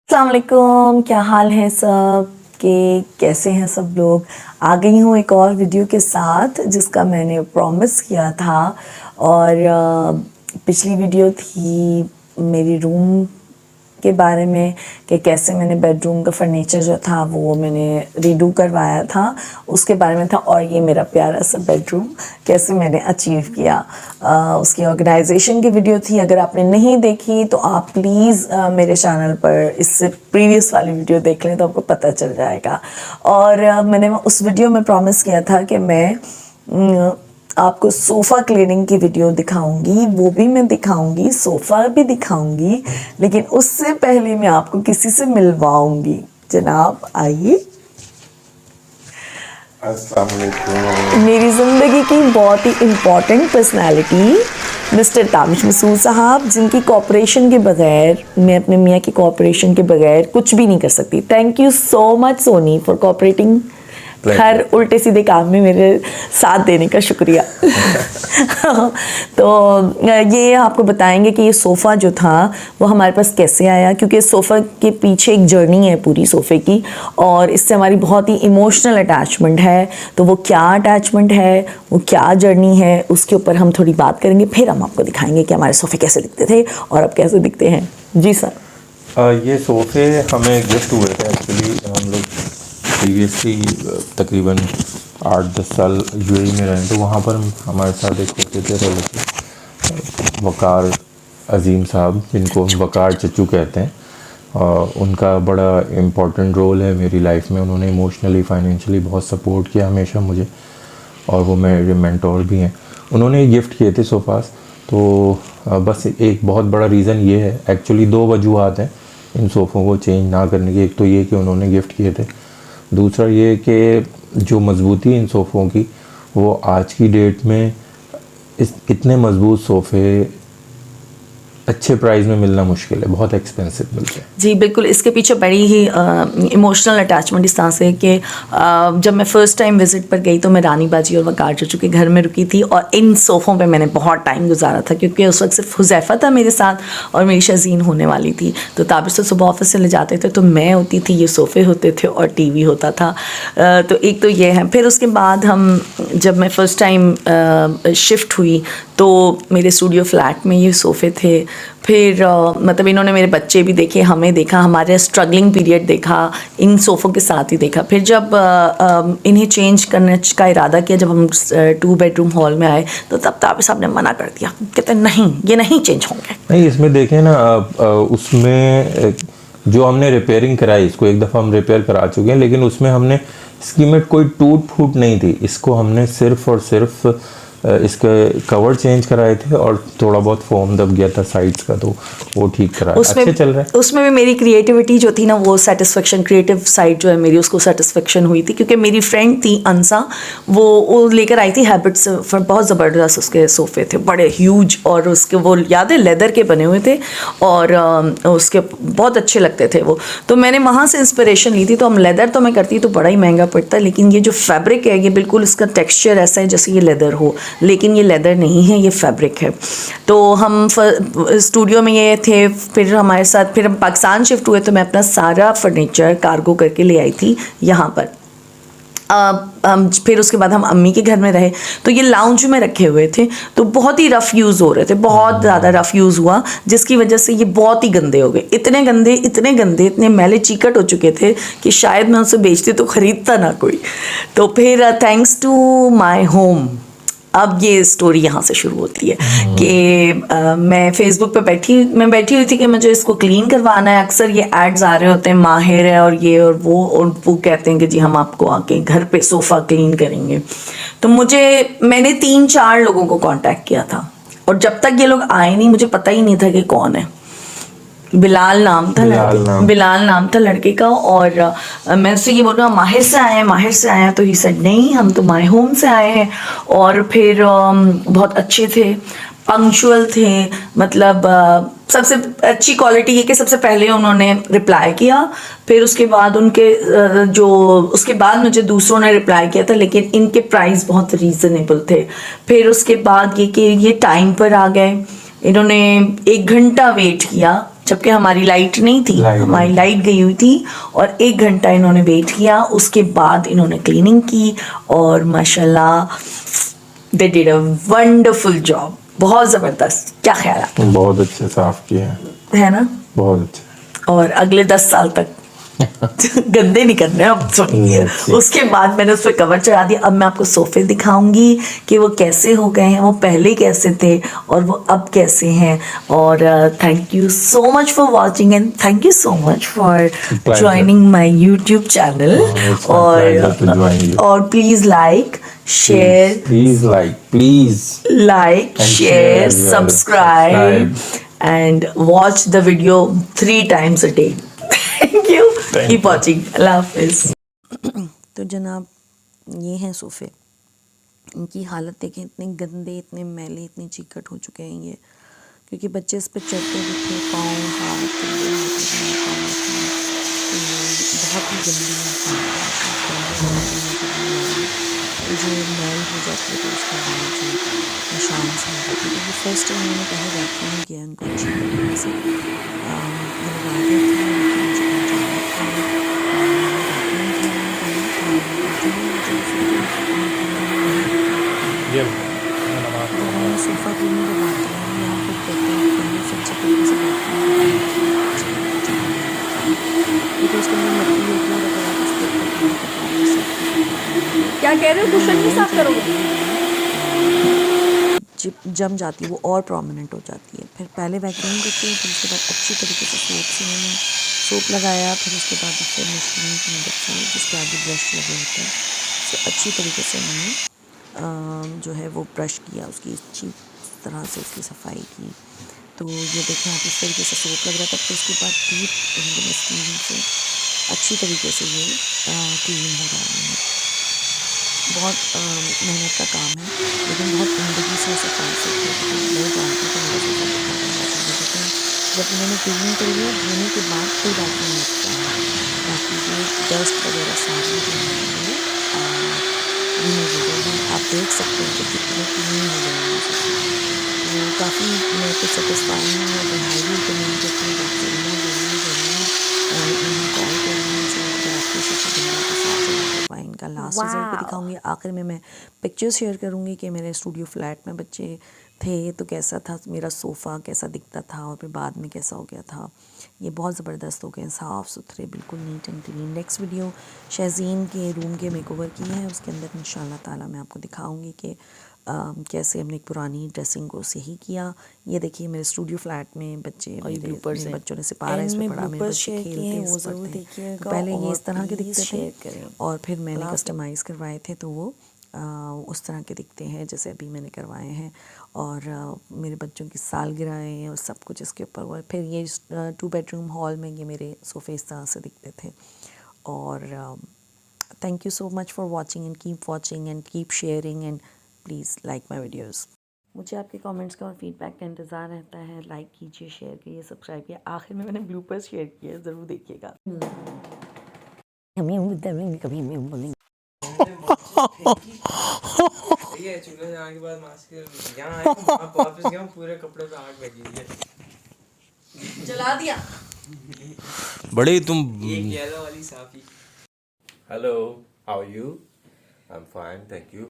अस्सलाम वालेकुम, क्या हाल है सब के कैसे हैं सब लोग। आ गई हूँ एक और वीडियो के साथ जिसका मैंने प्रॉमिस किया था। और पिछली वीडियो थी मेरी रूम के बारे में कि कैसे मैंने बेडरूम का फर्नीचर जो था वो मैंने रीडू करवाया था, उसके बारे में था। और ये मेरा प्यारा सा बेडरूम कैसे मैंने अचीव किया, उसकी ऑर्गेनाइजेशन की वीडियो थी। अगर आपने नहीं देखी तो आप प्लीज़ मेरे चैनल पर इससे प्रीवियस वाली वीडियो देख लें तो आपको पता चल जाएगा। और मैंने उस वीडियो में प्रॉमिस किया था कि मैं आपको सोफ़ा क्लीनिंग की वीडियो दिखाऊंगी, वो भी मैं दिखाऊंगी, सोफ़ा भी दिखाऊंगी, लेकिन उससे पहले मैं आपको किसी से मिलवाऊंगी। जनाब आइए। अस्सलाम वालेकुम। मेरी ज़िंदगी की बहुत ही important personality mister Tabish Masood साहब, जिनकी कोऑपरेशन के बगैर मैं अपने मियाँ की कोऑपरेशन के बगैर कुछ भी नहीं कर सकती। Thank you so much Soni for cooperating. हर उल्टे सीधे काम में मेरे साथ देने का शुक्रिया। तो ये आपको बताएंगे कि ये सोफ़ा जो था वो हमारे पास कैसे आया, क्योंकि सोफ़ा के पीछे एक जर्नी है पूरी सोफ़े की और इससे हमारी बहुत ही इमोशनल अटैचमेंट है। तो वो क्या अटैचमेंट है, वो क्या जर्नी है, उसके ऊपर हम थोड़ी बात करेंगे, फिर हम आपको दिखाएंगे कि हमारे सोफ़े कैसे दिखते थे और अब कैसे दिखते हैं। जी सर। ये सोफ़े हमें गिफ्ट हुए थे एक्चुअली। हम लोग प्रीवियसली तकरीबन 8-10 साल यूएई में रहे, तो वहाँ पर हमारे साथ एक होते थे रिलेटिव वकार अजीम साहब, जिनको हम वकार चच्चू कहते हैं। उनका बड़ा इम्पोर्टेंट रोल है मेरी लाइफ में। उन्होंने इमोशनली फाइनेंशियली बहुत सपोर्ट किया हमेशा मुझे, और वो मेरे मेंटोर भी हैं। उन्होंने गिफ्ट किए थे सोफ़ास। तो बस एक बहुत बड़ा रीज़न ये है, एक्चुअली 2 वजूहत हैं इन सोफ़ों को चेंज ना करने की। एक तो ये कि उन्होंने गिफ्ट किए थे, दूसरा ये कि जो मजबूती इन सोफ़ों की, वो आज की डेट में इतने मजबूत सोफ़े अच्छे प्राइस में मिलना मुश्किल है, बहुत एक्सपेंसिव मिलते हैं। जी बिल्कुल, इसके पीछे बड़ी ही इमोशनल अटैचमेंट इस तरह से कि जब मैं फ़र्स्ट टाइम विज़िट पर गई तो मैं रानी बाजी और वकार चचू के घर में रुकी थी और इन सोफ़ों पे मैंने बहुत टाइम गुजारा था, क्योंकि उस वक्त सिर्फ हुज़ैफ़ा था मेरे साथ और मेरी शज़ीन होने वाली थी। तो ताबिश से सुबह ऑफिस से ले जाते थे तो मैं होती थी, ये सोफ़े होते थे और टीवी होता था। तो एक तो ये है। फिर उसके बाद हम जब मैं फ़र्स्ट टाइम शिफ्ट हुई तो मेरे स्टूडियो फ्लैट में ये सोफ़े थे। फिर मतलब इन्होंने मेरे बच्चे भी देखे, हमें देखा, हमारे स्ट्रगलिंग पीरियड देखा, इन सोफ़ों के साथ ही देखा। फिर जब इन्हें चेंज करने का इरादा किया, जब हम 2 बेडरूम हॉल में आए तो तब ताबिश साहब ने मना कर दिया, कहते नहीं ये नहीं चेंज होंगे। नहीं, इसमें देखें ना, उसमें जो हमने रिपेयरिंग कराई, इसको एक दफ़ा हम रिपेयर करा चुके हैं, लेकिन उसमें हमने इसकी में कोई टूट फूट नहीं थी। इसको हमने सिर्फ और सिर्फ इसके कवर चेंज कराए थे और थोड़ा बहुत फोम दब गया था साइड्स का, तो वो ठीक कराया, अच्छे चल रहे हैं। उसमें भी मेरी क्रिएटिविटी जो थी ना, वो सेटिस्फेक्शन, क्रिएटिव साइड जो है मेरी, उसको सेटिस्फेक्शन हुई थी, क्योंकि मेरी फ्रेंड थी अंसा, वो लेकर आई थी हैबिट्स, बहुत ज़बरदस्त उसके सोफ़े थे, बड़े ह्यूज, और उसके वो याद है लेदर के बने हुए थे और उसके बहुत अच्छे लगते थे वो। तो मैंने वहाँ से इंस्पिरेशन ली थी। तो हम लेदर तो मैं करती तो बड़ा ही महंगा पड़ता, लेकिन ये जो फैब्रिक है ये बिल्कुल इसका टेक्सचर ऐसा है जैसे ये लेदर हो, लेकिन ये लेदर नहीं है, ये फैब्रिक है। तो हम स्टूडियो में ये थे। फिर हमारे साथ फिर हम पाकिस्तान शिफ्ट हुए तो मैं अपना सारा फर्नीचर कार्गो करके ले आई थी यहाँ पर। फिर उसके बाद हम अम्मी के घर में रहे तो ये लाउंज में रखे हुए थे, तो बहुत ही रफ़ यूज़ हो रहे थे, बहुत ज़्यादा रफ़ यूज़ हुआ, जिसकी वजह से ये बहुत ही गंदे हो गए, इतने गंदे, इतने मैले चीकट हो चुके थे कि शायद मैं उसे बेचती तो ख़रीदता ना कोई। तो फिर थैंक्स टू माई होम अब ये स्टोरी यहाँ से शुरू होती है कि मैं फेसबुक पे बैठी हुई थी कि मुझे इसको क्लीन करवाना है। अक्सर ये एड्स आ रहे होते हैं, माहिर है और ये और वो कहते हैं कि जी हम आपको आके घर पे सोफ़ा क्लीन करेंगे। तो मैंने 3-4 लोगों को कांटेक्ट किया था और जब तक ये लोग आए नहीं मुझे पता ही नहीं था कि कौन है। बिलाल नाम था लड़के का। और मैं उससे ये बोल रहा हूँ माहिर से आए हैं, तो ही सेड नहीं, हम तो माय होम से आए हैं। और फिर बहुत अच्छे थे, पंक्चुअल थे, मतलब सबसे अच्छी क्वालिटी ये कि सबसे पहले उन्होंने रिप्लाई किया, फिर उसके बाद उसके बाद मुझे दूसरों ने रिप्लाई किया था, लेकिन इनके प्राइस बहुत रीज़नेबल थे। फिर उसके बाद ये कि ये टाइम पर आ गए, इन्होंने 1 घंटा वेट किया जबकि हमारी लाइट नहीं थी, लाइट हमारी लाइट गई हुई थी। और 1 घंटा इन्होंने वेट किया, उसके बाद इन्होंने क्लीनिंग की और माशाल्लाह they did a wonderful job. बहुत ज़बरदस्त। क्या ख्याल है? बहुत अच्छे साफ किए हैं, है ना? बहुत अच्छे। और अगले 10 साल तक गंदे नहीं करने अब सुनिए। Let's see. उसके बाद मैंने उस पर कवर चढ़ा दिया। अब मैं आपको सोफे दिखाऊंगी कि वो कैसे हो गए हैं, वो पहले कैसे थे और वो अब कैसे हैं। और thank you so much for watching and thank you so much for Pleasure. Joining my YouTube channel. It's my pleasure to join you. और please like share, Please like, please. like, And share share, as well. subscribe, and watch the video 3 times a day. Thank you. Thank Keep you. watching. अल्लाह हाफिज। तो जनाब ये हैं सोफ़े, इनकी हालत देखें, इतने गंदे, इतने मैले, इतने चिकट हो चुके हैं ये, क्योंकि बच्चे इस पर चढ़ते भी थे, पाँव हाथ गंदे होते थे, बहुत ही गंदी जो मैल हो जाती है तो उसका जो निशान से हो जाती है। तो फर्स्ट टाइम मैंने पहले वैक्यूम किया उनको अच्छी तरीके से, ये लगा दिया था, लेकिन मुझे सोफ़ा क्लीनिंग करवाते हैं यहाँ पर कहते हैं पहले से अच्छे तरीके से क्योंकि उसके अंदर मट्टी होती है, अगर आप उसके ऊपर क्लीन करवाएंगे। क्या कह रहे हो? कुशन नहीं साफ करोगे? जम जाती है वो और प्रोमिनेंट हो जाती है। फिर पहले वैक्यूम करते हैं, फिर उसके बाद अच्छी तरीके से सोप से मैंने सोप लगाया, फिर उसके बाद फिर मशीन की मदद से जिसके आगे ब्रश लगे होते हैं तो अच्छी तरीके से मैंने जो है वो ब्रश किया, उसकी अच्छी तरह से उसकी सफाई की। तो ये देखें आप, इस तरीके से सोप लग रहा था। फिर उसके बाद डीप मशीन से अच्छी तरीके से ये क्लीन हो रहा है। बहुत मेहनत का काम है, लेकिन बहुत ज़िंदगी से सफाई से मैं जानती हूँ कि मेरा लेकिन जब मैंने क्लीनिंग करी है धोने के बाद कोई बात नहीं लगता है, बाकी जो डस्ट वगैरह सारी जो है रिमूव हो गई है। आप देख सकते हैं कि कितने क्लीन हो गए हैं। तो काफ़ी मैं तो सेटिस्फाई हूँ और मैं हाईली रिकमेंड करती हूँ आप ज़रूर कॉल करना चाहिए आपके बंदा के साथ। इनका लास्ट रिजल्ट भी दिखाऊंगी, आखिर में मैं पिक्चर्स शेयर करूंगी कि मेरे स्टूडियो फ्लैट में बच्चे थे तो कैसा था मेरा सोफ़ा, कैसा दिखता था और फिर बाद में कैसा हो गया था। ये बहुत ज़बरदस्त हो गए, साफ़ सुथरे, बिल्कुल neat and clean. Next video Shahzeen के रूम के मेकओवर की है, उसके अंदर इंशाल्लाह ताला मैं आपको दिखाऊंगी कि कैसे हमने एक पुरानी ड्रेसिंग को सही किया। ये देखिए मेरे स्टूडियो फ्लैट में बच्चे, मेरे बच्चों ने सिपारा इसमें पढ़ा, मेरे बच्चे खेलते हैं, वो ज़रूर देखिएगा। तो पहले ये इस तरह के दिखते थे और फिर मैंने कस्टमाइज़ करवाए थे तो वो उस तरह के दिखते हैं जैसे अभी मैंने करवाए हैं। और मेरे बच्चों की सालगिरहें और सब कुछ इसके ऊपर हुआ। फिर ये 2 बेडरूम हॉल में ये मेरे सोफ़े इस तरह से दिखते थे। और thank you so much for watching and keep sharing and please like my videos. मुझे आपके कमेंट्स का और फीडबैक का इंतज़ार रहता है। लाइक कीजिए, शेयर कीजिए, सब्सक्राइब कीजिए। आखिर में मैंने ब्लूपर्स शेयर किए हैं, ज़रूर देखिएगा। ये चूल्हे जाने के बाद मास्क यहाँ आया हूँ, वापस गया हूँ, पूरे कपड़े पे आग लगी है। जला दिया बड़े तुम। एक येलो वाली साफी। Hello, how are you? I'm fine, thank you.